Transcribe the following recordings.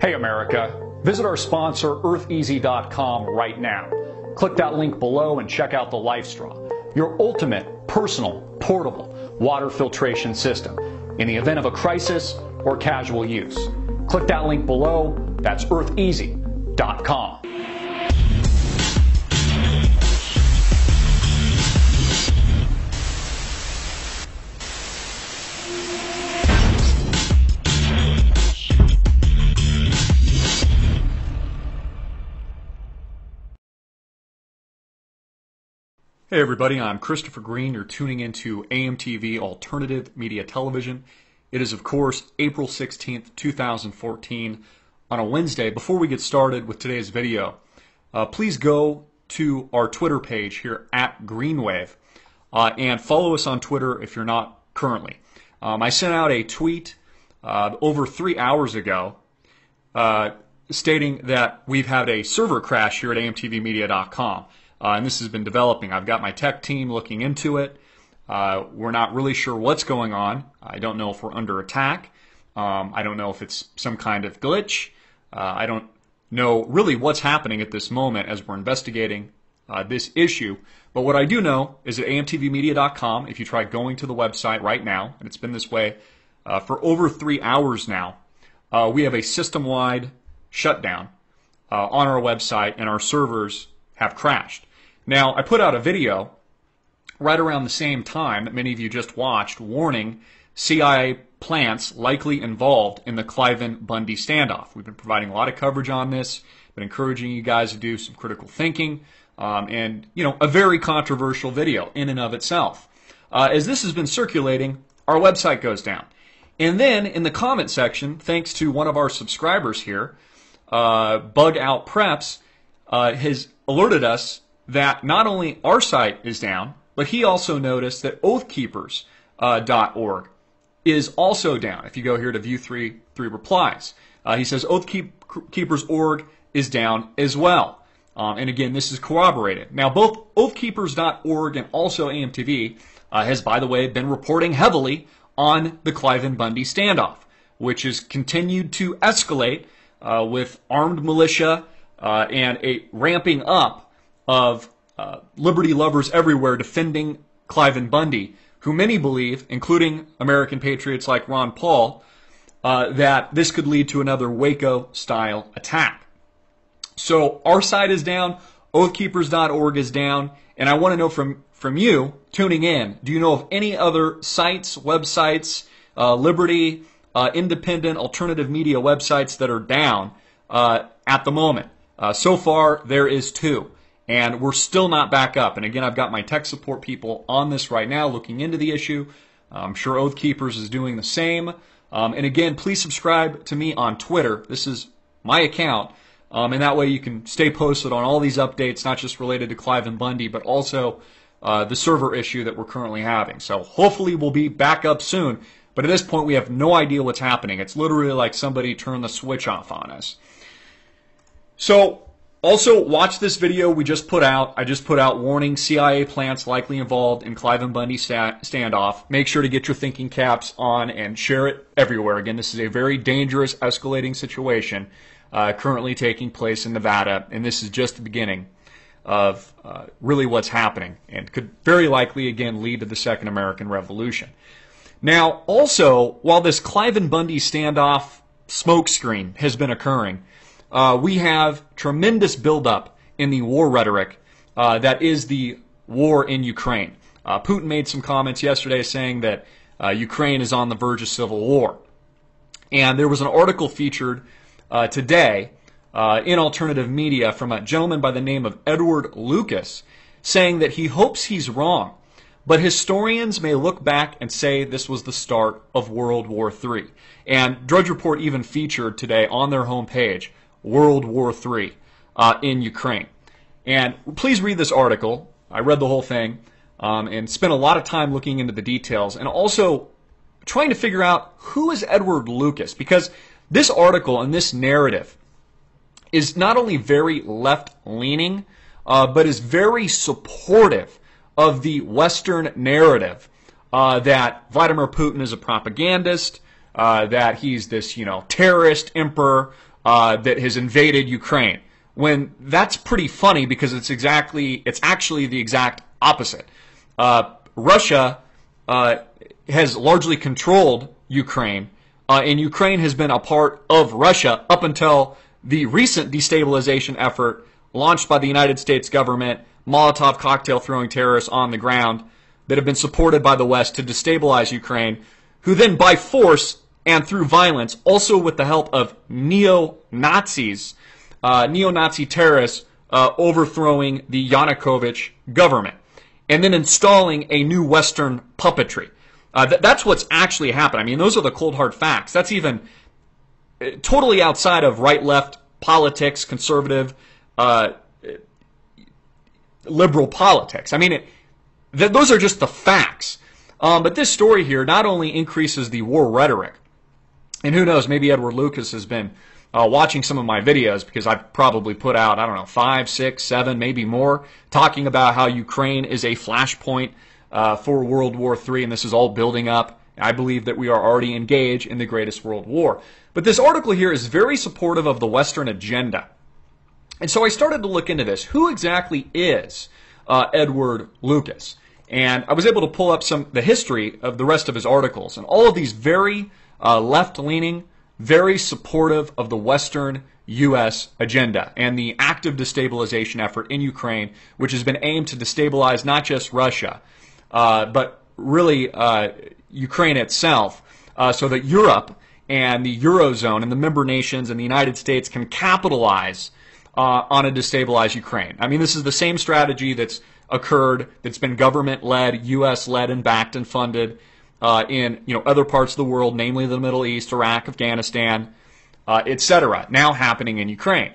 Hey America, visit our sponsor EarthEasy.com right now. Click that link below and check out the LifeStraw, your ultimate personal, portable water filtration system in the event of a crisis or casual use. Click that link below, that's EarthEasy.com. Hey everybody, I'm Christopher Green. You're tuning into AMTV Alternative Media Television. It is, of course, April 16th, 2014 on a Wednesday. Before we get started with today's video, please go to our Twitter page here at Greenwave and follow us on Twitter if you're not currently. I sent out a tweet over 3 hours ago stating that we've had a server crash here at amtvmedia.com. And this has been developing. I've got my tech team looking into it. We're not really sure what's going on. I don't know if we're under attack. I don't know if it's some kind of glitch. I don't know really what's happening at this moment as we're investigating this issue. But what I do know is at amtvmedia.com, if you try going to the website right now, and it's been this way for over 3 hours now, we have a system-wide shutdown on our website, and our servers have crashed. Now, I put out a video right around the same time that many of you just watched warning CIA plants likely involved in the Cliven Bundy standoff. We've been providing a lot of coverage on this, been encouraging you guys to do some critical thinking, and, you know, a very controversial video in and of itself. As this has been circulating, our website goes down. And then in the comment section, thanks to one of our subscribers here, Bug Out Preps, has alerted us that not only our site is down, but he also noticed that oathkeepers.org is also down. If you go here to view three replies, he says oathkeepers.org is down as well. And again, this is corroborated. Now, both oathkeepers.org and also AMTV has, by the way, been reporting heavily on the Cliven Bundy standoff, which has continued to escalate with armed militia and a ramping up of liberty lovers everywhere defending Cliven Bundy, who many believe, including American patriots like Ron Paul, that this could lead to another Waco-style attack. So our site is down, oathkeepers.org is down, and I want to know from you tuning in, do you know of any other sites, websites, liberty, independent, alternative media websites that are down at the moment? So far, there is 2, and we're still not back up. And again, I've got my tech support people on this right now looking into the issue. I'm sure Oath Keepers is doing the same. And again, please subscribe to me on Twitter. This is my account, and that way you can stay posted on all these updates, not just related to Cliven Bundy, but also the server issue that we're currently having. So hopefully we'll be back up soon. But at this point, we have no idea what's happening. It's literally like somebody turned the switch off on us. So, also watch this video we just put out. I just put out warning CIA plants likely involved in Cliven Bundy standoff. Make sure to get your thinking caps on and share it everywhere. Again, this is a very dangerous, escalating situation currently taking place in Nevada, and this is just the beginning of really what's happening, and could very likely, again, lead to the Second American Revolution. Now, also, while this Cliven Bundy standoff smokescreen has been occurring, we have tremendous buildup in the war rhetoric that is the war in Ukraine. Putin made some comments yesterday saying that Ukraine is on the verge of civil war. And there was an article featured today in alternative media from a gentleman by the name of Edward Lucas saying that he hopes he's wrong, but historians may look back and say this was the start of World War III. And Drudge Report even featured today on their homepage World War III in Ukraine. And please read this article. I read the whole thing and spent a lot of time looking into the details and also trying to figure out who is Edward Lucas, because this article and this narrative is not only very left-leaning, but is very supportive of the Western narrative that Vladimir Putin is a propagandist, that he's this, terrorist emperor, that has invaded Ukraine. When that's pretty funny because it's actually the exact opposite. Russia has largely controlled Ukraine, and Ukraine has been a part of Russia up until the recent destabilization effort launched by the United States government, Molotov cocktail throwing terrorists on the ground that have been supported by the West to destabilize Ukraine, who then by force and through violence, also with the help of neo-Nazis, neo-Nazi terrorists, overthrowing the Yanukovych government and then installing a new Western puppetry. That's what's actually happened. I mean, those are the cold hard facts. That's even totally outside of right-left politics, conservative, liberal politics. I mean, those are just the facts. But this story here not only increases the war rhetoric, and who knows, maybe Edward Lucas has been watching some of my videos because I've probably put out, I don't know, 5, 6, 7, maybe more, talking about how Ukraine is a flashpoint for World War III, and this is all building up. I believe that we are already engaged in the greatest world war. But this article here is very supportive of the Western agenda. And so I started to look into this. Who exactly is Edward Lucas? And I was able to pull up the history of the rest of his articles. And all of these very left-leaning, very supportive of the Western U.S. agenda and the active destabilization effort in Ukraine, which has been aimed to destabilize not just Russia, but really Ukraine itself, so that Europe and the Eurozone and the member nations and the United States can capitalize on a destabilized Ukraine. I mean, this is the same strategy that's occurred, that's been government-led, U.S.-led and backed and funded in other parts of the world, namely the Middle East, Iraq, Afghanistan, etc., now happening in Ukraine.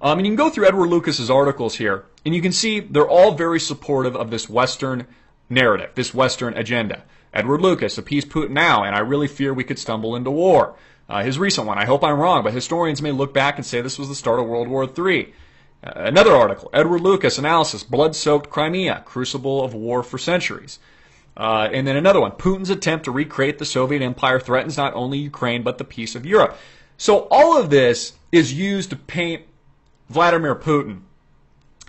And you can go through Edward Lucas's articles here, and you can see they're all very supportive of this Western narrative, this Western agenda. Edward Lucas, appease Putin now, and I really fear we could stumble into war. His recent one, I hope I'm wrong, but historians may look back and say this was the start of World War III. Another article, Edward Lucas analysis, blood-soaked Crimea, crucible of war for centuries. And then another one, Putin's attempt to recreate the Soviet Empire threatens not only Ukraine but the peace of Europe. So all of this is used to paint Vladimir Putin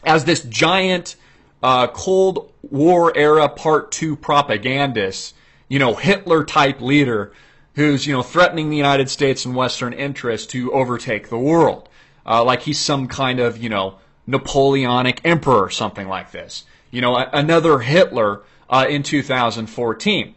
as this giant Cold War era Part 2 propagandist, Hitler-type leader who's, threatening the United States and Western interests to overtake the world. Like he's some kind of, Napoleonic emperor or something like this. Another Hitler in 2014.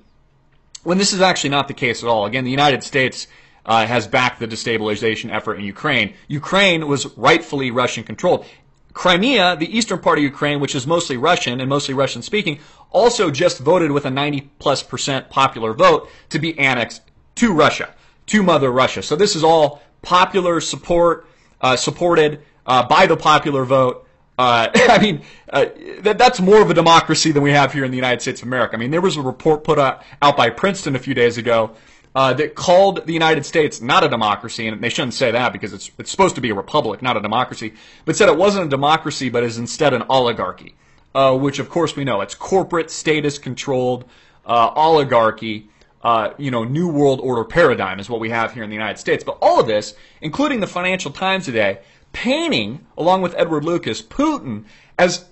When this is actually not the case at all. Again, the United States has backed the destabilization effort in Ukraine. Ukraine was rightfully Russian-controlled. Crimea, the eastern part of Ukraine, which is mostly Russian and mostly Russian-speaking, also just voted with a 90+% popular vote to be annexed to Russia, to Mother Russia. So this is all popular support, supported by the popular vote. That's more of a democracy than we have here in the United States of America. I mean, there was a report put out by Princeton a few days ago that called the United States not a democracy, and they shouldn't say that because it's supposed to be a republic, not a democracy, but said it wasn't a democracy but is instead an oligarchy, which of course we know. It's corporate, status-controlled oligarchy, New World Order paradigm is what we have here in the United States. But all of this, including the Financial Times today, painting, along with Edward Lucas, Putin as,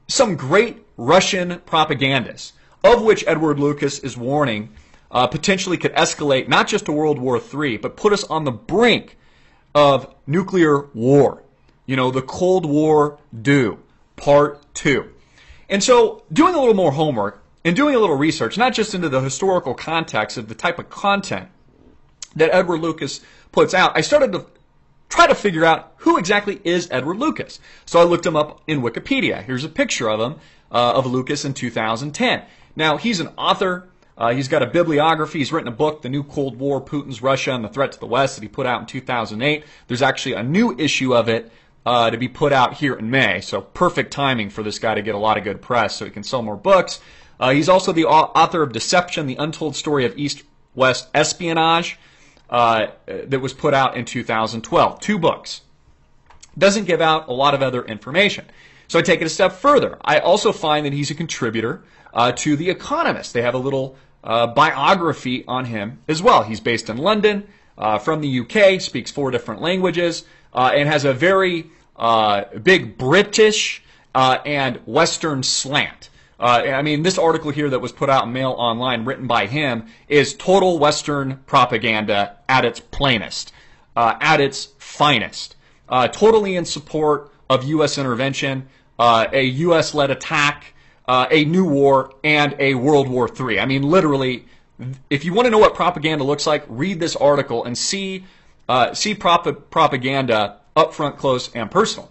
some great Russian propagandist, of which Edward Lucas is warning potentially could escalate not just to World War III, but put us on the brink of nuclear war. The Cold War due, Part 2. And so, doing a little more homework and doing a little research, not just into the historical context of the type of content that Edward Lucas puts out, I started to try to figure out who exactly is Edward Lucas. So I looked him up in Wikipedia. Here's a picture of him, of Lucas in 2010. Now, he's an author. He's got a bibliography. He's written a book, The New Cold War, Putin's Russia and the Threat to the West, that he put out in 2008. There's actually a new issue of it to be put out here in May. So perfect timing for this guy to get a lot of good press so he can sell more books. He's also the author of Deception, The Untold Story of East-West Espionage, that was put out in 2012. 2 books. Doesn't give out a lot of other information. So I take it a step further. I also find that he's a contributor to The Economist. They have a little biography on him as well. He's based in London. from the UK, speaks 4 different languages, and has a very big British and Western slant. I mean, this article here that was put out in Mail Online, written by him, is total Western propaganda at its plainest, at its finest. Totally in support of U.S. intervention, a U.S.-led attack, a new war, and a World War III. I mean, literally, if you want to know what propaganda looks like, read this article and see propaganda up front, close, and personal.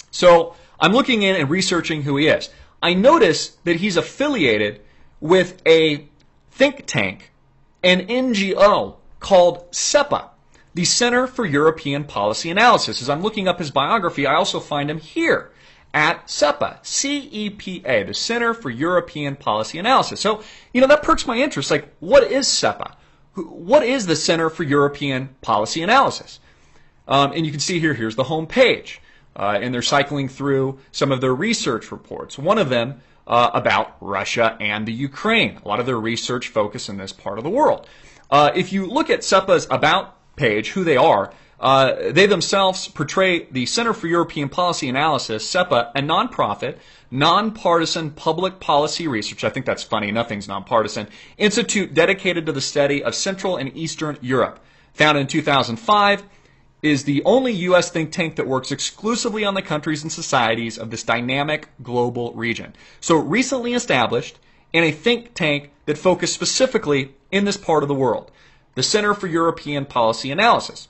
So I'm looking in and researching who he is. I notice that he's affiliated with a think tank, an NGO called CEPA, the Center for European Policy Analysis. As I'm looking up his biography, I also find him here at CEPA, C-E-P-A, the Center for European Policy Analysis. So, that perks my interest. Like, what is CEPA? What is the Center for European Policy Analysis? And you can see here's the home page. And they're cycling through some of their research reports. One of them about Russia and the Ukraine. A lot of their research focus in this part of the world. If you look at CEPA's About page, who they are, they themselves portray the Center for European Policy Analysis, CEPA, a nonprofit, nonpartisan public policy research, I think that's funny, nothing's nonpartisan, institute dedicated to the study of Central and Eastern Europe. Founded in 2005, is the only U.S. think tank that works exclusively on the countries and societies of this dynamic global region. So recently established and a think tank that focused specifically in this part of the world, the Center for European Policy Analysis.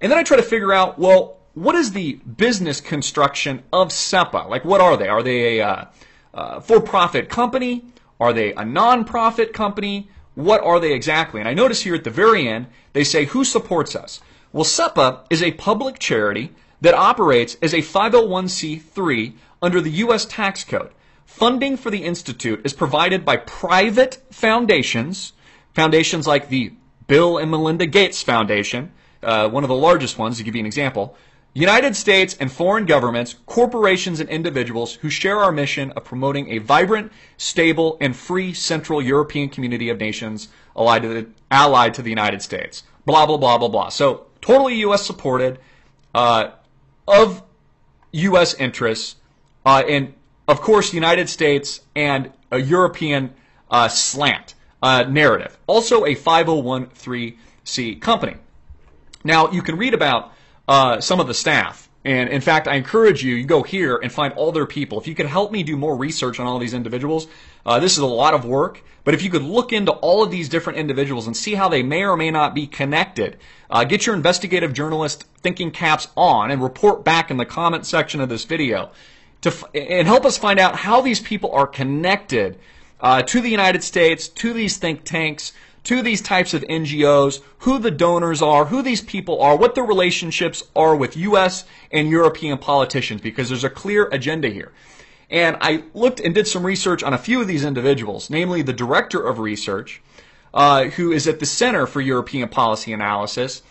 And then I try to figure out, well, what is the business construction of CEPA? Like, what are they? Are they a for-profit company? Are they a non-profit company? What are they exactly? And I notice here at the very end, they say, who supports us? Well, CEPA is a public charity that operates as a 501c3 under the U.S. tax code. Funding for the institute is provided by private foundations, foundations like the Bill and Melinda Gates Foundation, one of the largest ones, to give you an example, United States and foreign governments, corporations, and individuals who share our mission of promoting a vibrant, stable, and free Central European community of nations allied to the United States. Blah, blah, blah, blah, blah. So, totally U.S. supported, of U.S. interests, and of course, United States and a European slant narrative. Also a 501c company. Now, you can read about some of the staff, and in fact, I encourage you go here and find all their people. If you could help me do more research on all these individuals, this is a lot of work, but if you could look into all of these different individuals and see how they may or may not be connected, get your investigative journalist thinking caps on and report back in the comment section of this video and help us find out how these people are connected to the United States, to these think tanks, to these types of NGOs, who the donors are, who these people are, what their relationships are with U.S. and European politicians, because there's a clear agenda here. And I looked and did some research on a few of these individuals, namely the director of research, who is at the Center for European Policy Analysis,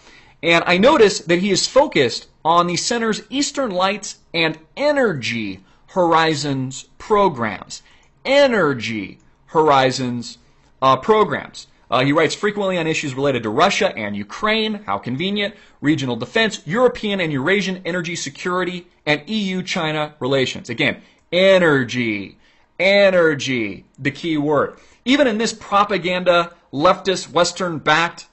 and I noticed that he is focused on the Center's Eastern Lights and Energy Horizons programs. Energy Horizons programs. He writes frequently on issues related to Russia and Ukraine, how convenient, regional defense, European and Eurasian energy security, and EU-China relations. Again, energy, the key word. Even in this propaganda, leftist, Western-backed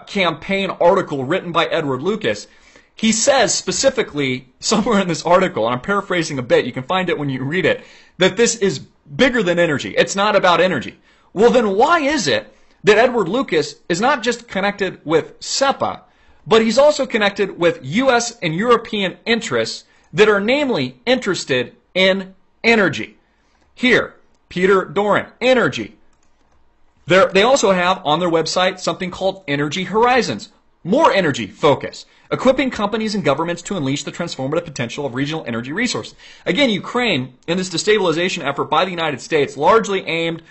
campaign article written by Edward Lucas, he says specifically, somewhere in this article, and I'm paraphrasing a bit, you can find it when you read it, that this is bigger than energy. It's not about energy. Well, then why is it that Edward Lucas is not just connected with CEPA, but he's also connected with U.S. and European interests that are namely interested in energy? Here, Peter Doran, energy. They also have on their website something called Energy Horizons, more energy focus, equipping companies and governments to unleash the transformative potential of regional energy resources. Again, Ukraine, in this destabilization effort by the United States, largely aimed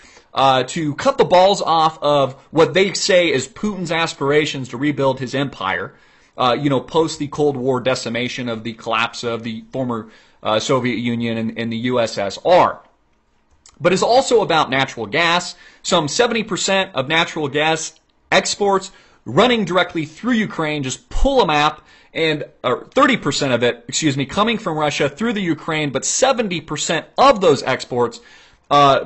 to cut the balls off of what they say is Putin's aspirations to rebuild his empire, post the Cold War decimation of the collapse of the former Soviet Union and the USSR. But it's also about natural gas. Some 70% of natural gas exports running directly through Ukraine. Just pull a map, and 30% of it, coming from Russia through the Ukraine, but 70% of those exports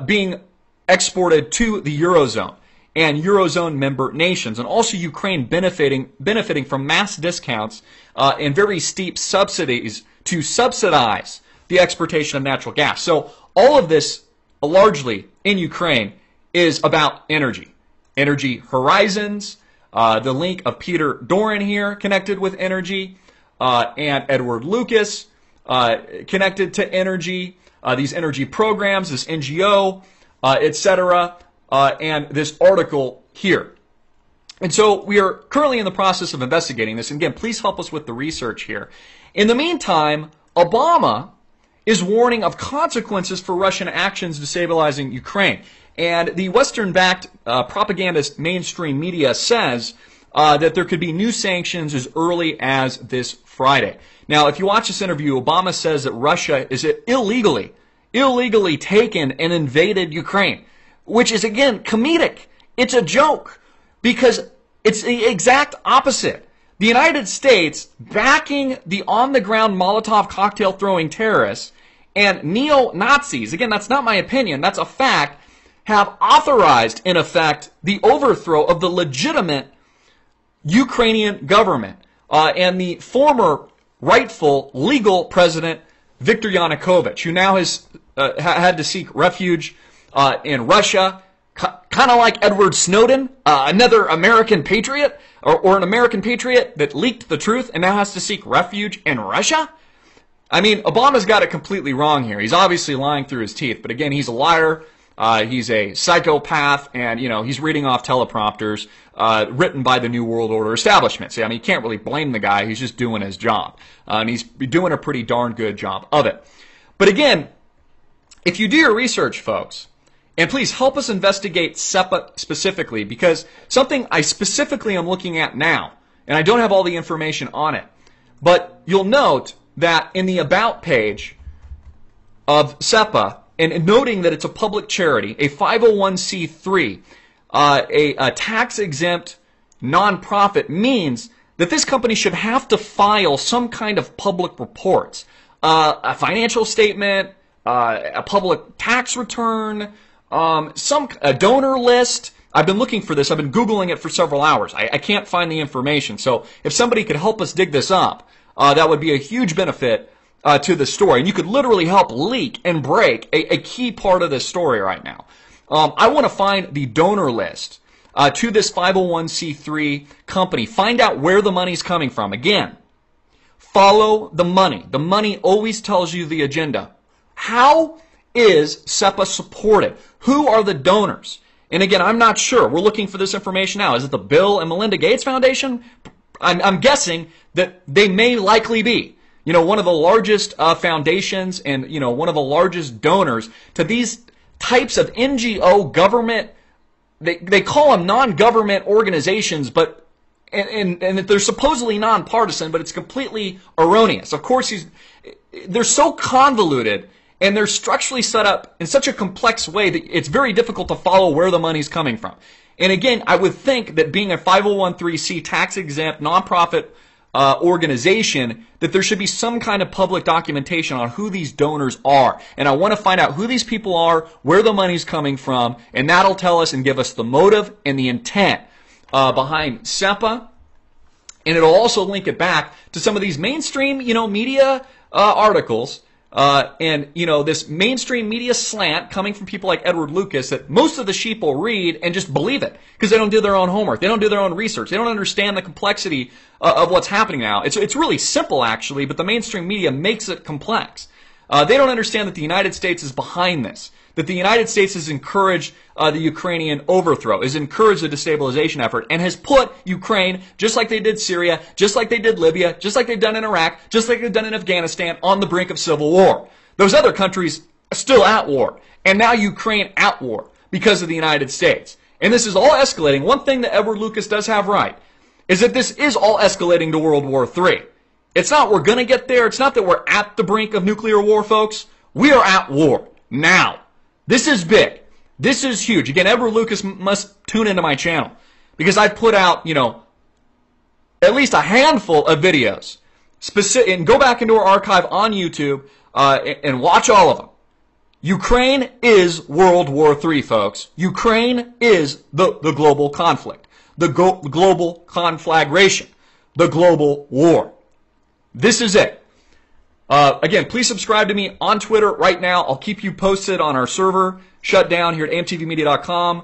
being exported to the Eurozone and Eurozone member nations, and also Ukraine benefiting from mass discounts and very steep subsidies to subsidize the exportation of natural gas. So all of this, largely in Ukraine, is about energy. Energy horizons, the link of Peter Doran here connected with energy, and Edward Lucas connected to energy, these energy programs, this NGO, etc., and this article here. And so we are currently in the process of investigating this. And again, please help us with the research here. In the meantime, Obama is warning of consequences for Russian actions destabilizing Ukraine. And the Western-backed propagandist mainstream media says that there could be new sanctions as early as this Friday. Now, if you watch this interview, Obama says that Russia is illegally taken and invaded Ukraine, which is, again, comedic. It's a joke because it's the exact opposite. The United States backing the on-the-ground Molotov cocktail-throwing terrorists and neo-Nazis, again, that's not my opinion, that's a fact, have authorized, in effect, the overthrow of the legitimate Ukrainian government and the former rightful legal president, Viktor Yanukovych, who now has had to seek refuge in Russia, kind of like Edward Snowden, another American patriot, or an American patriot that leaked the truth and now has to seek refuge in Russia? I mean, Obama's got it completely wrong here. He's obviously lying through his teeth, but again, he's a liar. He's a psychopath, and, he's reading off teleprompters written by the New World Order establishment. So, I mean, you can't really blame the guy. He's just doing his job. And he's doing a pretty darn good job of it. But again, if you do your research, folks, and please help us investigate SEPA specifically, because something I specifically am looking at now, and I don't have all the information on it, but you'll note that in the About page of SEPA, and noting that it's a public charity, a 501c3, a tax-exempt nonprofit, means that this company should have to file some kind of public reports, a financial statement, a public tax return, a donor list. I've been looking for this. I've been Googling it for several hours. I can't find the information. So if somebody could help us dig this up, that would be a huge benefit to the story. And you could literally help leak and break a key part of this story right now. I want to find the donor list to this 501c3 company. Find out where the money's coming from. Again, follow the money. The money always tells you the agenda. How is SEPA supported? Who are the donors? And again, I'm not sure. We're looking for this information now. Is it the Bill and Melinda Gates Foundation? I'm guessing that they may likely be. One of the largest foundations and, one of the largest donors to these types of NGO government, they call them non-government organizations, but and they're supposedly nonpartisan, but it's completely erroneous. Of course, they're so convoluted and they're structurally set up in such a complex way that it's very difficult to follow where the money's coming from. And again, I would think that being a 501c3 tax-exempt nonprofit organization, that there should be some kind of public documentation on who these donors are. And I want to find out who these people are, where the money's coming from, and that'll tell us and give us the motive and the intent behind SEPA. And it'll also link it back to some of these mainstream, media articles. And this mainstream media slant coming from people like Edward Lucas that most of the sheep will read and just believe it because they don't do their own homework. They don't do their own research. They don't understand the complexity of what's happening now. It's really simple, actually, but the mainstream media makes it complex. They don't understand that the United States is behind this, that the United States has encouraged the Ukrainian overthrow, has encouraged the destabilization effort, and has put Ukraine, just like they did Syria, just like they did Libya, just like they've done in Iraq, just like they've done in Afghanistan, on the brink of civil war. Those other countries are still at war, and now Ukraine at war because of the United States. And this is all escalating. One thing that Edward Lucas does have right is that this is all escalating to World War III. It's not we're going to get there. It's not that we're at the brink of nuclear war, folks. We are at war now. This is big. This is huge. Again, Edward Lucas must tune into my channel because I've put out, at least a handful of videos, and go back into our archive on YouTube and watch all of them. Ukraine is World War III, folks. Ukraine is the global conflict, the global conflagration, the global war. This is it. Again, please subscribe to me on Twitter right now. I'll keep you posted on our server shut down here at amtvmedia.com.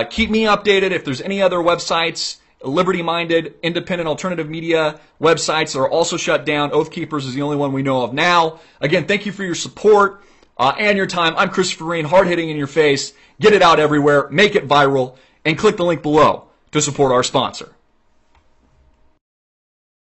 Keep me updated if there's any other websites, liberty-minded, independent, alternative media websites that are also shut down. Oath Keepers is the only one we know of now. Again, thank you for your support and your time. I'm Christopher Reen, hard-hitting in your face. Get it out everywhere, make it viral, and click the link below to support our sponsor.